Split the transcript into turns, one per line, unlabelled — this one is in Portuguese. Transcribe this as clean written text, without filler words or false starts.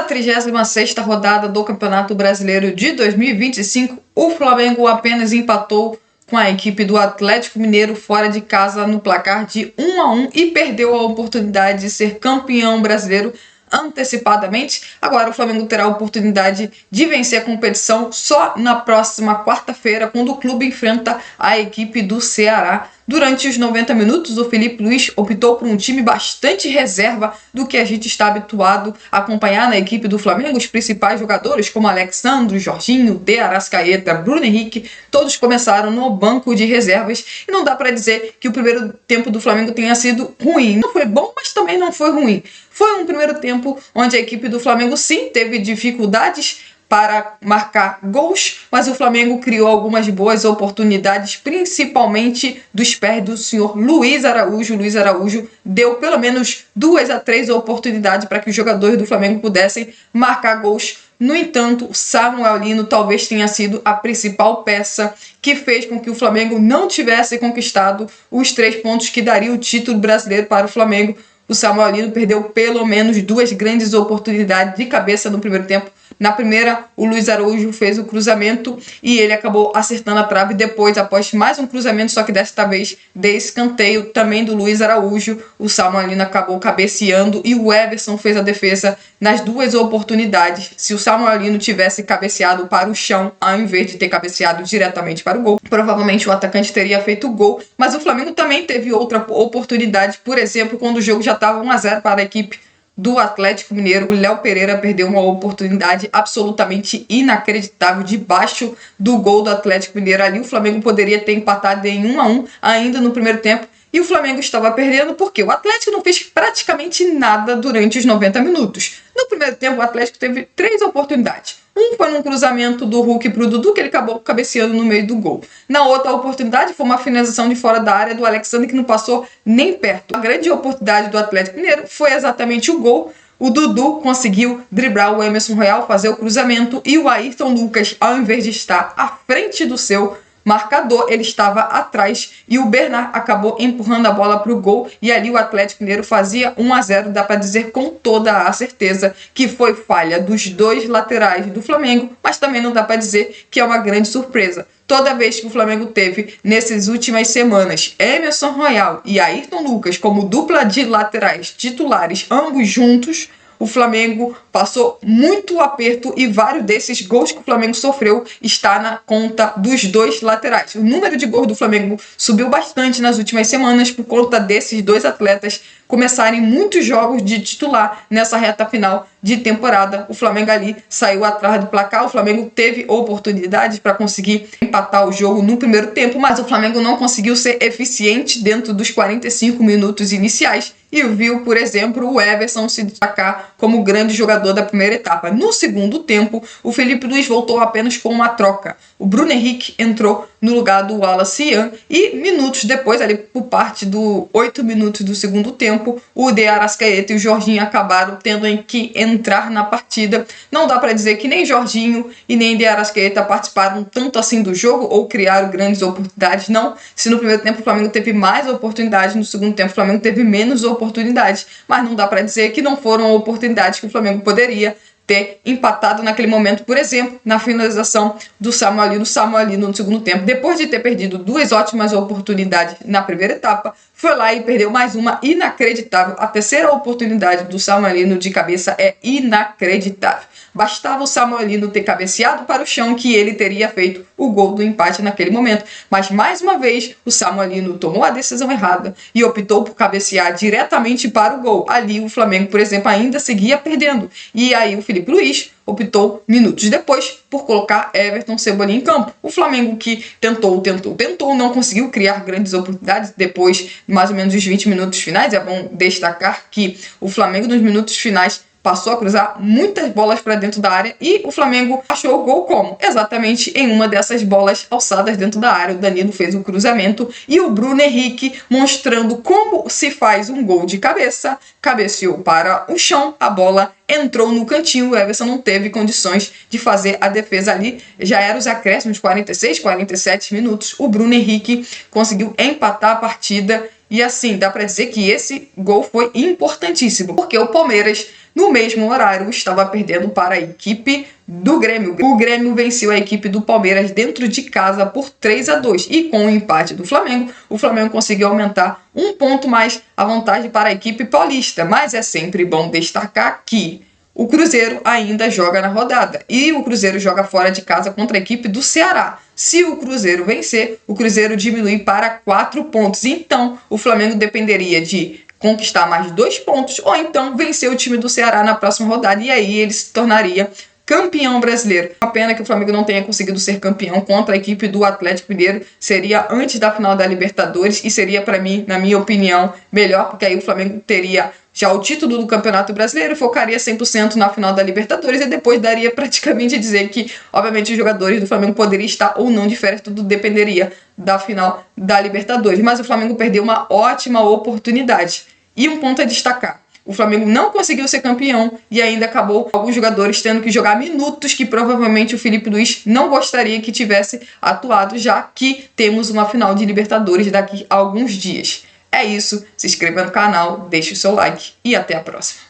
36ª rodada do Campeonato Brasileiro de 2025, o Flamengo apenas empatou com a equipe do Atlético Mineiro fora de casa no placar de 1-1 e perdeu a oportunidade de ser campeão brasileiro antecipadamente. Agora o Flamengo terá a oportunidade de vencer a competição só na próxima quarta-feira, quando o clube enfrenta a equipe do Ceará. Durante os 90 minutos, o Felipe Luiz optou por um time bastante reserva do que a gente está habituado a acompanhar na equipe do Flamengo. Os principais jogadores, como Alexandre, Jorginho, De Arrascaeta, Bruno Henrique, todos começaram no banco de reservas. E não dá para dizer que o primeiro tempo do Flamengo tenha sido ruim. Não foi bom, mas também não foi ruim. Foi um primeiro tempo onde a equipe do Flamengo sim teve dificuldades para marcar gols, mas o Flamengo criou algumas boas oportunidades, principalmente dos pés do senhor Luiz Araújo. Luiz Araújo deu pelo menos 2 a 3 oportunidades para que os jogadores do Flamengo pudessem marcar gols. No entanto, Samuel Lino talvez tenha sido a principal peça que fez com que o Flamengo não tivesse conquistado os 3 pontos que daria o título brasileiro para o Flamengo. O Samuel Lino perdeu pelo menos 2 grandes oportunidades de cabeça no primeiro tempo. Na primeira, o Luiz Araújo fez o cruzamento e ele acabou acertando a trave. Depois, após mais um cruzamento, só que desta vez de escanteio também do Luiz Araújo, o Samuel Lino acabou cabeceando e o Everson fez a defesa nas 2 oportunidades. Se o Samuel Lino tivesse cabeceado para o chão, ao invés de ter cabeceado diretamente para o gol, provavelmente o atacante teria feito o gol. Mas o Flamengo também teve outra oportunidade, por exemplo, quando o jogo já estava 1 a 0 para a equipe do Atlético Mineiro. O Léo Pereira perdeu uma oportunidade absolutamente inacreditável debaixo do gol do Atlético Mineiro. Ali o Flamengo poderia ter empatado em 1 a 1 ainda no primeiro tempo e o Flamengo estava perdendo porque o Atlético não fez praticamente nada durante os 90 minutos. No primeiro tempo o Atlético teve 3 oportunidades. Um foi num cruzamento do Hulk para o Dudu, que ele acabou cabeceando no meio do gol. Na outra oportunidade foi uma finalização de fora da área do Alexandre, que não passou nem perto. A grande oportunidade do Atlético Mineiro foi exatamente o gol. O Dudu conseguiu driblar o Emerson Royal, fazer o cruzamento, e o Ayrton Lucas, ao invés de estar à frente do seu marcador, ele estava atrás e o Bernard acabou empurrando a bola para o gol e ali o Atlético Mineiro fazia 1 a 0. Dá para dizer com toda a certeza que foi falha dos 2 laterais do Flamengo, mas também não dá para dizer que é uma grande surpresa. Toda vez que o Flamengo teve, nessas últimas semanas, Emerson Royal e Ayrton Lucas como dupla de laterais titulares, ambos juntos, o Flamengo passou muito aperto e vários desses gols que o Flamengo sofreu está na conta dos 2 laterais. O número de gols do Flamengo subiu bastante nas últimas semanas por conta desses 2 atletas começarem muitos jogos de titular nessa reta final de temporada. O Flamengo ali saiu atrás do placar, o Flamengo teve oportunidades para conseguir empatar o jogo no primeiro tempo, mas o Flamengo não conseguiu ser eficiente dentro dos 45 minutos iniciais e viu, por exemplo, o Everson se destacar como grande jogador da primeira etapa. No segundo tempo, o Felipe Luiz voltou apenas com uma troca. O Bruno Henrique entrou no lugar do Wallace Ian e minutos depois, ali por parte dos 8 minutos do segundo tempo, o De Arrascaeta e o Jorginho acabaram tendo que entrar na partida. Não dá para dizer que nem Jorginho e nem De Arrascaeta participaram tanto assim do jogo ou criaram grandes oportunidades, não. Se no primeiro tempo o Flamengo teve mais oportunidades, no segundo tempo o Flamengo teve menos oportunidades, mas não dá para dizer que não foram oportunidades que o Flamengo poderia ter empatado naquele momento, por exemplo, na finalização do Samuel Lino no segundo tempo. Depois de ter perdido 2 ótimas oportunidades na primeira etapa, foi lá e perdeu mais uma inacreditável. A terceira oportunidade do Samuel Lino de cabeça é inacreditável. Bastava o Samuel Lino ter cabeceado para o chão que ele teria feito o gol do empate naquele momento. Mas mais uma vez o Samuel Lino tomou a decisão errada e optou por cabecear diretamente para o gol. Ali o Flamengo, por exemplo, ainda seguia perdendo. E aí o Felipe Luiz optou, minutos depois, por colocar Everton Cebolinha em campo. O Flamengo que tentou, não conseguiu criar grandes oportunidades. Depois, mais ou menos os 20 minutos finais, é bom destacar que o Flamengo nos minutos finais passou a cruzar muitas bolas para dentro da área e o Flamengo achou o gol como? Exatamente em uma dessas bolas alçadas dentro da área. O Danilo fez o cruzamento e o Bruno Henrique, mostrando como se faz um gol de cabeça, cabeceou para o chão, a bola entrou no cantinho, o Everson não teve condições de fazer a defesa ali. Já eram os acréscimos, 46, 47 minutos. O Bruno Henrique conseguiu empatar a partida E assim, dá para dizer que esse gol foi importantíssimo, porque o Palmeiras, no mesmo horário, estava perdendo para a equipe do Grêmio. O Grêmio venceu a equipe do Palmeiras dentro de casa por 3-2. E com o empate do Flamengo, o Flamengo conseguiu aumentar um ponto mais a vantagem para a equipe paulista. Mas é sempre bom destacar que o Cruzeiro ainda joga na rodada. E o Cruzeiro joga fora de casa contra a equipe do Ceará. Se o Cruzeiro vencer, o Cruzeiro diminui para 4 pontos. Então, o Flamengo dependeria de conquistar mais 2 pontos ou então vencer o time do Ceará na próxima rodada. E aí ele se tornaria campeão brasileiro. Uma pena que o Flamengo não tenha conseguido ser campeão contra a equipe do Atlético Mineiro. Seria antes da final da Libertadores e seria, para mim, na minha opinião, melhor, porque aí o Flamengo teria já o título do Campeonato Brasileiro, focaria 100% na final da Libertadores e depois daria praticamente a dizer que, obviamente, os jogadores do Flamengo poderiam estar ou não de férias, tudo dependeria da final da Libertadores. Mas o Flamengo perdeu uma ótima oportunidade. E um ponto a destacar: o Flamengo não conseguiu ser campeão e ainda acabou alguns jogadores tendo que jogar minutos que provavelmente o Felipe Luiz não gostaria que tivesse atuado, já que temos uma final de Libertadores daqui a alguns dias. É isso, se inscreva no canal, deixe o seu like e até a próxima.